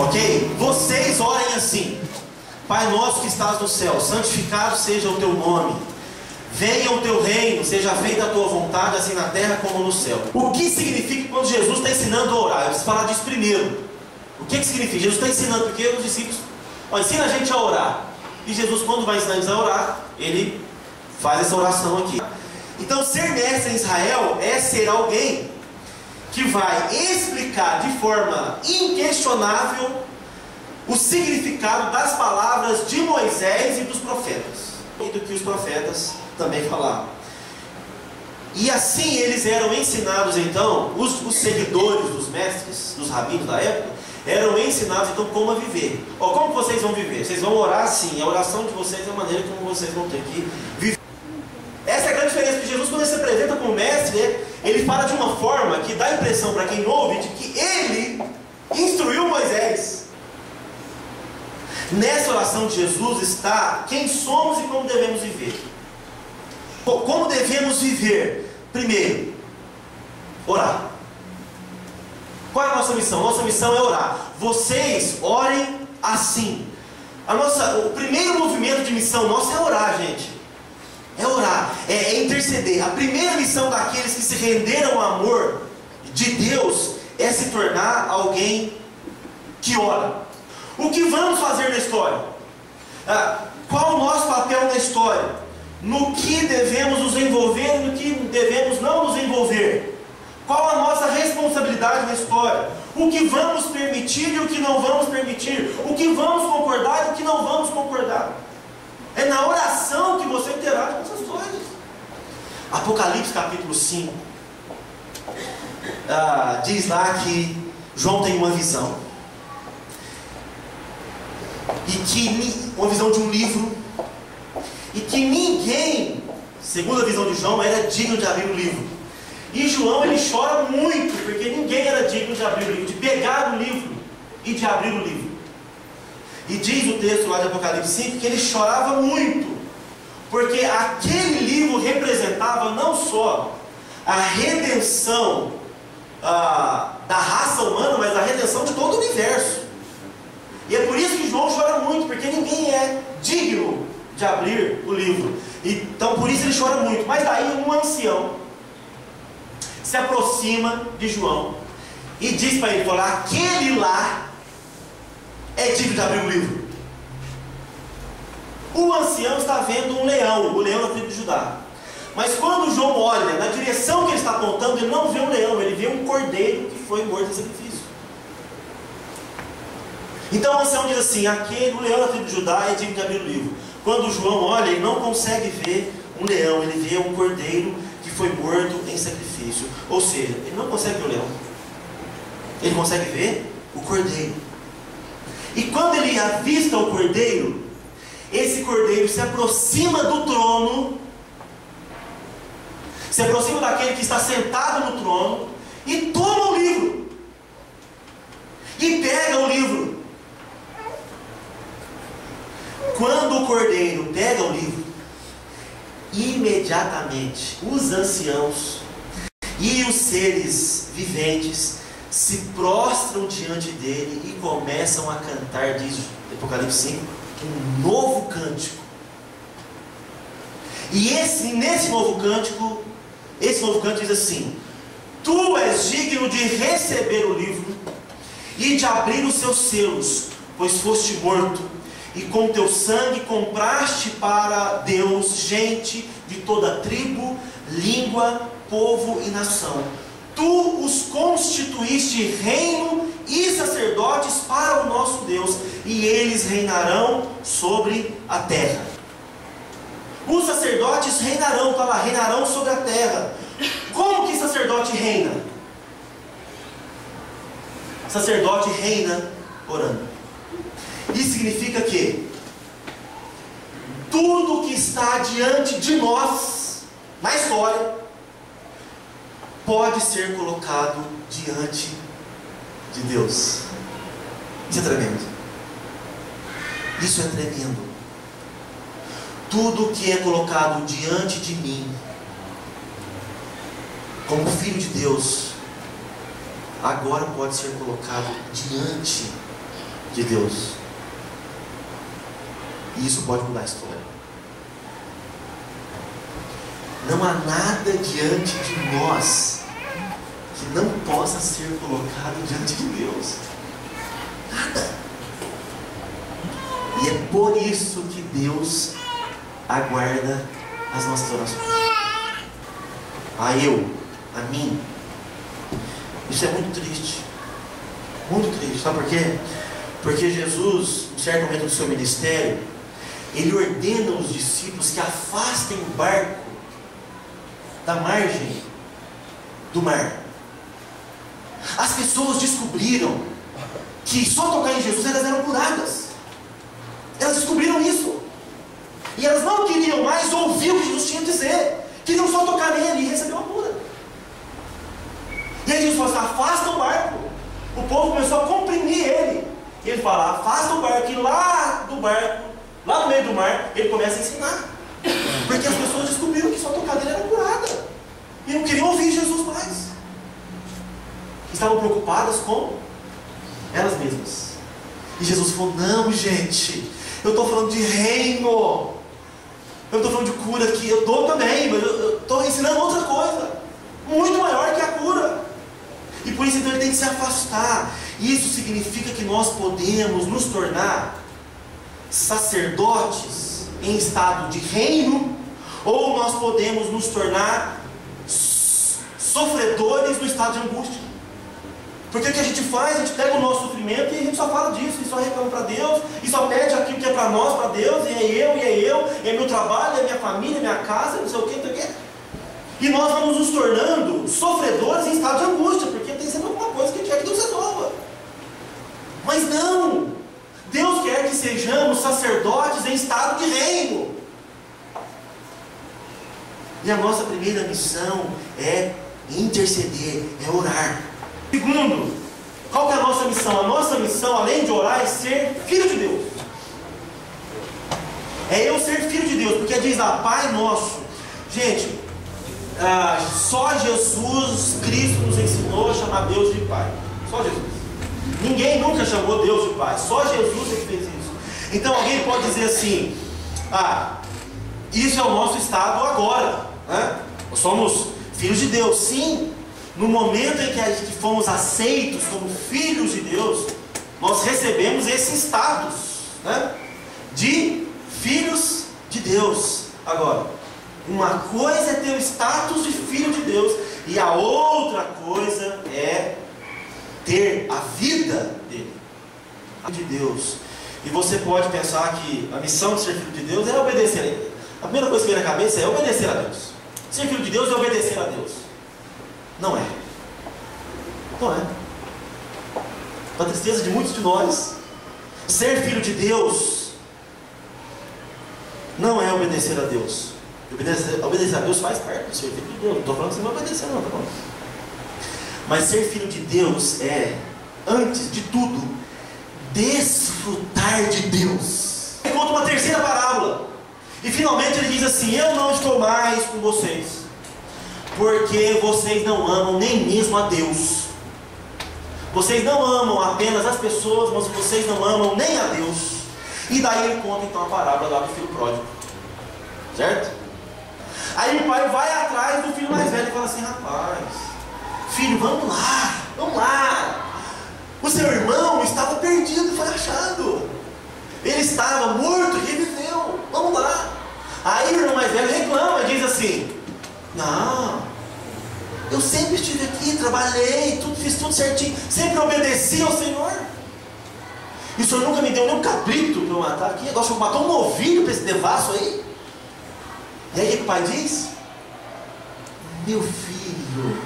Ok? Vocês orem assim: Pai nosso que estás no céu, santificado seja o teu nome. Venha o teu reino, seja feita a tua vontade, assim na terra como no céu. O que significa quando Jesus está ensinando a orar? Eu preciso falar disso primeiro. O que significa? Jesus está ensinando, porque os discípulos ensina a gente a orar. E Jesus, quando vai ensinar eles a orar, ele faz essa oração aqui. Então, ser mestre em Israel é ser alguém que vai explicar de forma inquestionável o significado das palavras de Moisés e dos profetas, e do que os profetas também falaram. E assim eles eram ensinados, então, os seguidores dos mestres, dos rabinos da época, eram ensinados então como a viver. Como vocês vão viver? Vocês vão orar assim. A oração de vocês é a maneira como vocês vão ter que viver. Essa é a grande diferença, porque Jesus, quando ele se apresenta como mestre, ele fala de uma forma que dá a impressão para quem ouve de que ele instruiu Moisés. Nessa oração de Jesus está quem somos e como devemos viver. Como devemos viver? Primeiro, orar. Qual é a nossa missão? Nossa missão é orar. Vocês orem assim. O primeiro movimento de missão nossa é orar, gente. É orar, é interceder. A primeira missão daqueles que se renderam ao amor de Deus é se tornar alguém que ora. O que vamos fazer na história? Qual o nosso papel na história? No que devemos nos envolver e no que devemos não nos envolver? Qual a nossa responsabilidade na história? O que vamos permitir e o que não vamos permitir? O que vamos concordar e o que não vamos concordar? É na oração que você interage com essas coisas. Apocalipse capítulo 5 diz lá que João tem uma visão. Uma visão de um livro. E que ninguém, segundo a visão de João, era digno de abrir o livro. E João, ele chora muito, porque ninguém era digno de abrir o livro, de pegar o livro e de abrir o livro. E diz o texto lá de Apocalipse 5 que ele chorava muito, porque aquele livro representava não só a redenção da raça humana, mas a redenção de todo o universo. E é por isso que João chora muito, porque ninguém é digno de abrir o livro. Então por isso ele chora muito. Mas daí um ancião se aproxima de João e diz para ele, aquele lá é digno de abrir o livro. O ancião está vendo um leão, o leão da tribo de Judá. Mas quando João olha na direção que ele está apontando, ele não vê um leão, ele vê um cordeiro que foi morto em sacrifício. Então o ancião diz assim, o leão da tribo de Judá é digno de abrir o livro. Quando João olha, ele não consegue ver um leão, ele vê um cordeiro que foi morto em sacrifício. Ou seja, ele não consegue ver o leão, ele consegue ver o cordeiro. E quando ele avista o cordeiro, esse cordeiro se aproxima do trono, se aproxima daquele que está sentado no trono, e toma o livro, e pega o livro. Quando o cordeiro pega o livro, imediatamente os anciãos e os seres viventes se prostram diante dele e começam a cantar, diz Apocalipse 5, um novo cântico. E nesse novo cântico diz assim: tu és digno de receber o livro e de abrir os seus selos, pois foste morto, e com teu sangue compraste para Deus gente de toda tribo, língua, povo e nação. Tu os constituíste reino e sacerdotes para o nosso Deus, e eles reinarão sobre a terra. Os sacerdotes reinarão, está lá, reinarão sobre a terra. Como que sacerdote reina? Sacerdote reina orando. Isso significa que tudo que está diante de nós na história pode ser colocado diante de Deus. Isso é tremendo. Isso é tremendo. Tudo que é colocado diante de mim, como filho de Deus, agora pode ser colocado diante de Deus. E isso pode mudar a história. Não há nada diante de nós que não possa ser colocado diante de Deus. Nada. E é por isso que Deus aguarda as nossas orações. A eu, a mim. Isso é muito triste. Muito triste. Sabe por quê? Porque Jesus, em certo momento do seu ministério, Ele ordena aos discípulos que afastem o barco da margem do mar. As pessoas descobriram que só tocar em Jesus elas eram curadas. Elas descobriram isso. E elas não queriam mais ouvir o que Jesus tinha a dizer. Queriam só tocar nele e receber uma cura. E aí Jesus falou assim: afasta o barco. O povo começou a comprimir ele. E ele fala: afasta o barco. E lá do barco, lá no meio do mar, ele começa a ensinar. Porque as pessoas descobriram que só tocar nele era curada. E não queriam ouvir Jesus mais. Estavam preocupadas com elas mesmas. E Jesus falou: não, gente, eu estou falando de reino. Eu estou falando de cura aqui. Eu estou também, mas eu estou ensinando outra coisa muito maior que a cura. E por isso então ele tem que se afastar. Isso significa que nós podemos nos tornar sacerdotes em estado de reino, ou nós podemos nos tornar sofredores no estado de angústia. Porque o que a gente faz? A gente pega o nosso sofrimento e a gente só fala disso, e só reclama para Deus, e só pede aquilo que é para nós, para Deus, e é meu trabalho, é minha família, é minha casa, não sei o que, não sei o que. E nós vamos nos tornando sofredores em estado de angústia, porque tem sempre alguma coisa que a gente quer que Deus resolva. Mas não! Deus quer que sejamos sacerdotes em estado de reino. E a nossa primeira missão é interceder, é orar. Segundo, qual que é a nossa missão? A nossa missão, além de orar, é ser filho de Deus. É eu ser filho de Deus, porque diz lá, Pai Nosso. Gente, só Jesus Cristo nos ensinou a chamar Deus de Pai. Só Jesus. Ninguém nunca chamou Deus de Pai. Só Jesus é que fez isso. Então alguém pode dizer assim: isso é o nosso estado agora, né? Nós somos filhos de Deus. Sim, no momento em que a gente fomos aceitos como filhos de Deus, nós recebemos esse status, né, de filhos de Deus. Agora, uma coisa é ter o status de filho de Deus, e a outra coisa é ter a vida dele, de Deus. E você pode pensar que a missão de ser filho de Deus é obedecer a Ele. A primeira coisa que vem na cabeça é obedecer a Deus. Ser filho de Deus é obedecer a Deus. Não é. Não é. Para a tristeza de muitos de nós, ser filho de Deus não é obedecer a Deus. Obedecer a Deus faz parte do ser filho de Deus. Não estou falando que você não vai obedecer, não, tá bom? Mas ser filho de Deus é, antes de tudo, desfrutar de Deus. Ele conta uma terceira parábola. E finalmente ele diz assim: eu não estou mais com vocês, porque vocês não amam nem mesmo a Deus. Vocês não amam apenas as pessoas, mas vocês não amam nem a Deus. E daí ele conta então a parábola lá do filho pródigo. Certo? Aí o pai vai atrás do filho mais velho e fala assim: rapaz, filho, vamos lá. O seu irmão estava perdido e foi achado. Ele estava morto e reviveu. Vamos lá. Aí o irmão mais velho reclama e diz assim: não, eu sempre estive aqui, trabalhei, fiz tudo certinho, sempre obedeci ao Senhor. E o Senhor nunca me deu nenhum cabrito para eu matar aqui. Agora o Senhor matou um novilho para esse devasso aí. E aí o pai diz: meu filho,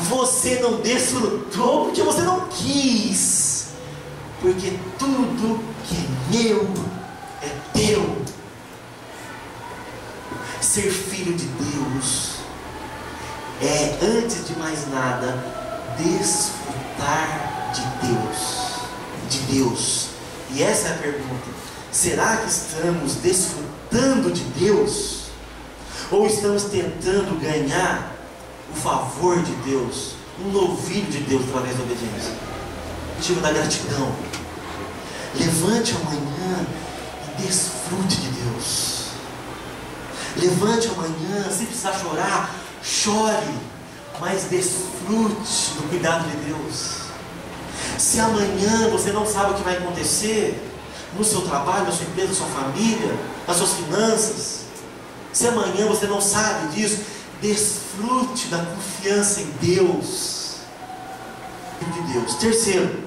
você não desfrutou porque você não quis, porque tudo que é meu é teu. Ser filho de Deus é, antes de mais nada, desfrutar de Deus. E essa é a pergunta: será que estamos desfrutando de Deus? Ou estamos tentando ganhar o favor de Deus, um novilho de Deus através da obediência? Motivo da gratidão. Levante amanhã e desfrute de Deus. Levante amanhã, se precisar chorar, chore, mas desfrute do cuidado de Deus. Se amanhã você não sabe o que vai acontecer no seu trabalho, na sua empresa, na sua família, nas suas finanças, se amanhã você não sabe disso, desfrute da confiança em Deus. De Deus. Terceiro,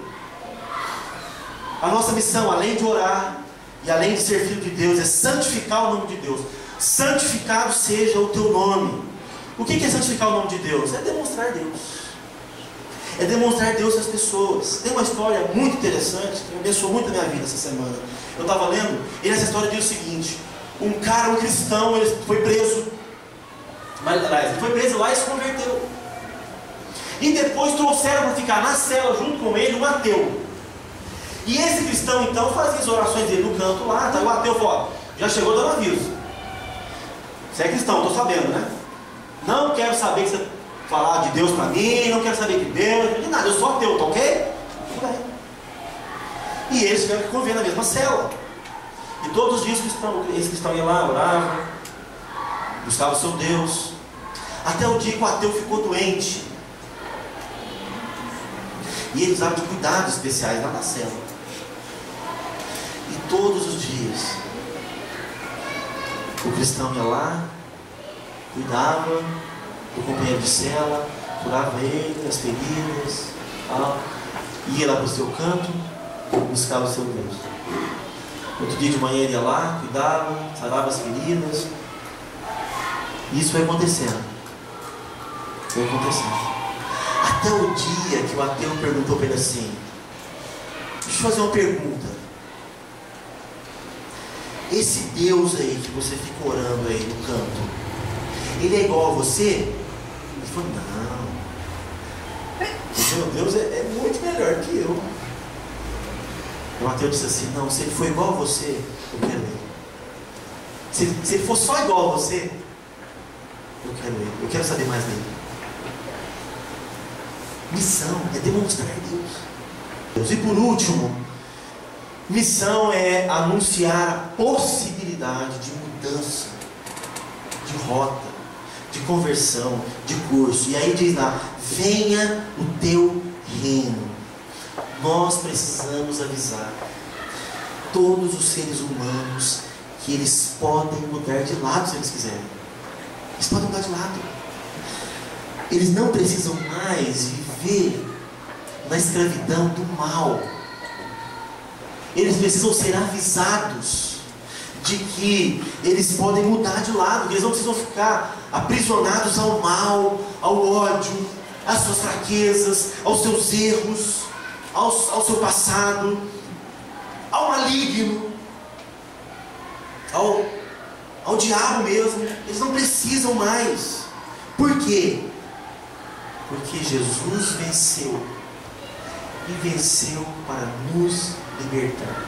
a nossa missão, além de orar e além de ser filho de Deus, é santificar o nome de Deus. Santificado seja o teu nome. O que é santificar o nome de Deus? É demonstrar Deus. É demonstrar Deus às pessoas. Tem uma história muito interessante que me abençoou muito a minha vida essa semana. Eu estava lendo, e nessa história diz o seguinte: um cristão, ele foi preso. Mas ele foi preso lá e se converteu. E depois trouxeram para ficar na cela junto com ele um ateu. E esse cristão então fazia as orações dele no canto lá. Tá? O ateu falou: já chegou dando aviso. Você é cristão, estou sabendo, né? Não quero saber que você falar de Deus para mim, não quero saber de Deus, de nada, eu sou ateu, tá ok? Tudo bem. E eles tiveram que conviver na mesma cela. E todos os dias esse cristão ia lá, orava, buscava o seu Deus, até o dia que o ateu ficou doente. E eles usavam de cuidados especiais lá na cela. E todos os dias o cristão ia lá, cuidava do companheiro de cela, curava ele, as feridas, ia lá para o seu canto, buscava o seu Deus. Outro dia de manhã ele ia lá, cuidava, sarava as feridas. E isso foi acontecendo. Foi acontecendo. Até o dia que o ateu perguntou para ele assim: deixa eu fazer uma pergunta. Esse Deus aí que você fica orando aí no canto, ele é igual a você? Ele falou: não, o meu Deus é muito melhor que eu. O ateu disse assim: não, se ele for igual a você, eu quero ele. Se ele for só igual a você, eu quero ele, eu quero saber mais dele. Missão é demonstrar Deus. E por último, missão é anunciar a possibilidade de mudança, de rota, de conversão, de curso. E aí diz lá: venha o teu reino. Nós precisamos avisar todos os seres humanos que eles podem mudar de lado se eles quiserem. Eles podem mudar de lado. Eles não precisam mais viver na escravidão do mal. Eles precisam ser avisados de que eles podem mudar de lado, que eles não precisam ficar aprisionados ao mal, ao ódio, às suas fraquezas, aos seus erros, ao seu passado, ao maligno, ao diabo mesmo. Eles não precisam mais. Por quê? Porque Jesus venceu, e venceu para nos libertar.